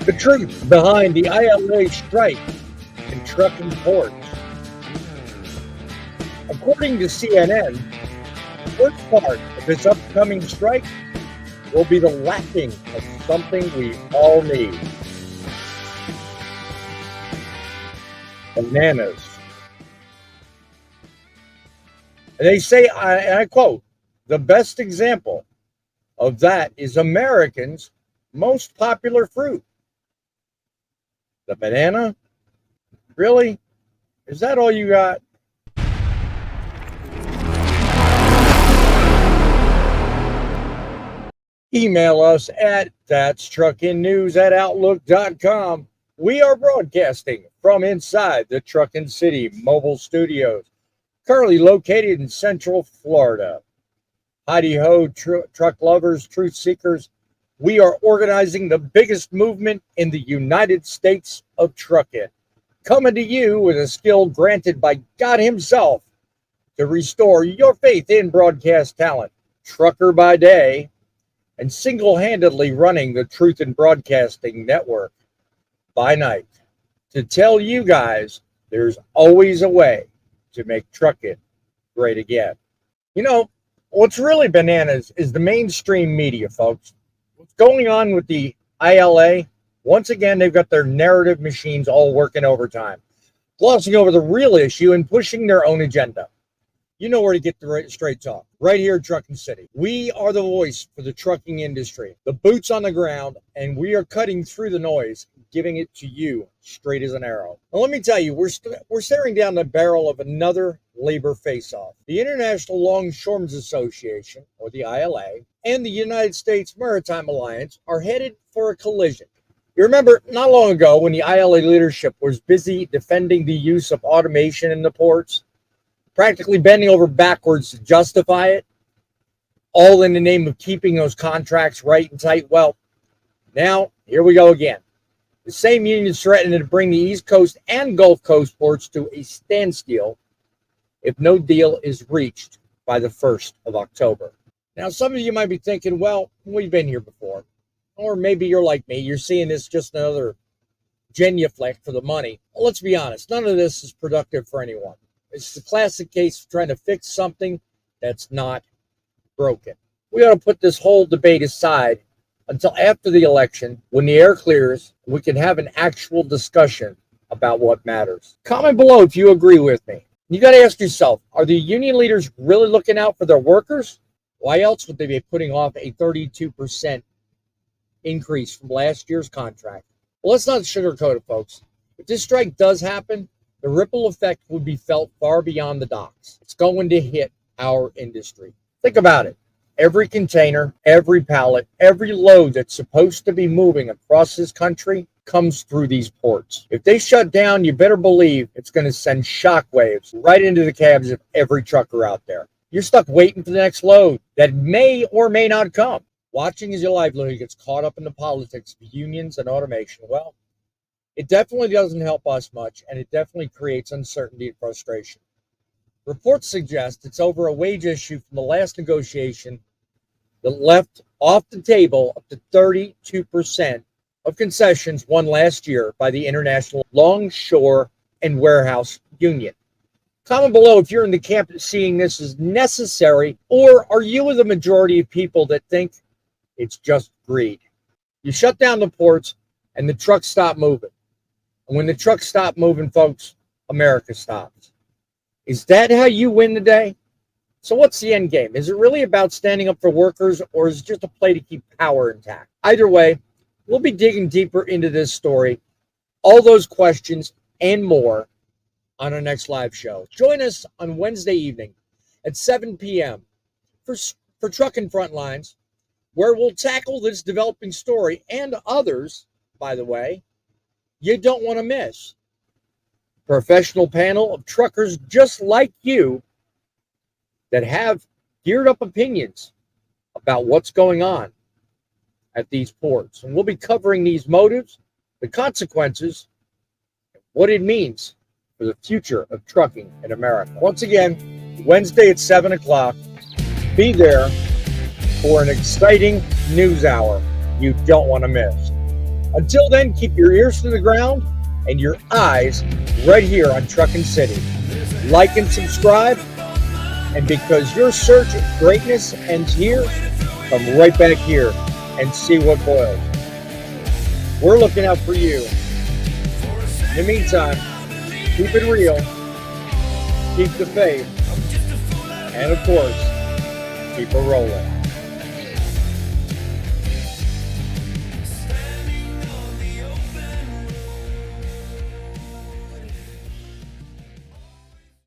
The truth behind the ILA strike in trucking ports. According to CNN, the first part of this upcoming strike will be the lacking of something we all need. Bananas. And they say, and I quote, the best example of that is Americans' most popular fruit. The banana? Really? Is that all you got? Email us at thatstruckinnews@outlook.com. We are broadcasting from inside the Truckin City mobile studios, currently located in Central Florida. Heidi-ho, truck lovers, truth seekers. We are organizing the biggest movement in the United States of trucking, coming to you with a skill granted by God himself to restore your faith in broadcast talent, trucker by day, and single-handedly running the Truth in Broadcasting Network by night. To tell you guys, there's always a way to make trucking great again. You know, what's really bananas is the mainstream media, folks. What's going on with the ILA? Once again, they've got their narrative machines all working overtime, glossing over the real issue and pushing their own agenda. You know where to get the straight talk. Right here in Truckin City. We are the voice for the trucking industry, the boots on the ground, and we are cutting through the noise, giving it to you straight as an arrow. Now, let me tell you, we're staring down the barrel of another labor face-off. The International Longshoremen Association, or the ILA, and the United States Maritime Alliance are headed for a collision. You remember not long ago when the ILA leadership was busy defending the use of automation in the ports, practically bending over backwards to justify it, all in the name of keeping those contracts right and tight. Well, now here we go again. The same unions threatening to bring the East Coast and Gulf Coast ports to a standstill if no deal is reached by the 1st of October. Now, some of you might be thinking, well, we've been here before. Or maybe you're like me. You're seeing this just another genuflect for the money. Well, let's be honest. None of this is productive for anyone. It's the classic case of trying to fix something that's not broken. We ought to put this whole debate aside until after the election, when the air clears, we can have an actual discussion about what matters. Comment below if you agree with me. You got to ask yourself, are the union leaders really looking out for their workers? Why else would they be putting off a 32% increase from last year's contract? Well, let's not sugarcoat it, folks. If this strike does happen, the ripple effect would be felt far beyond the docks. It's going to hit our industry. Think about it. Every container, every pallet, every load that's supposed to be moving across this country comes through these ports. If they shut down, you better believe it's going to send shockwaves right into the cabs of every trucker out there. You're stuck waiting for the next load that may or may not come. Watching as your livelihood gets caught up in the politics of unions and automation. Well, it definitely doesn't help us much, and it definitely creates uncertainty and frustration. Reports suggest it's over a wage issue from the last negotiation that left off the table up to 32% of concessions won last year by the International Longshore and Warehouse Union. Comment below if you're in the camp seeing this as necessary, or are you with the majority of people that think it's just greed? You shut down the ports and the trucks stop moving. And when the trucks stop moving, folks, America stops. Is that how you win the day? So what's the end game? Is it really about standing up for workers, or is it just a play to keep power intact? Either way, we'll be digging deeper into this story, all those questions and more on our next live show. Join us on Wednesday evening at 7 p.m. for Truckin Frontlines, where we'll tackle this developing story and others, by the way, you don't want to miss. Professional panel of truckers just like you that have geared up opinions about what's going on at these ports. And we'll be covering these motives, the consequences, and what it means for the future of trucking in America. Once again, Wednesday at 7 o'clock, be there for an exciting news hour you don't want to miss. Until then, keep your ears to the ground and your eyes right here on Truckin City. Like and subscribe, and because your search of greatness ends here, come right back here and see what boils. We're looking out for you. In the meantime, keep it real, keep the faith, and of course, keep it rolling.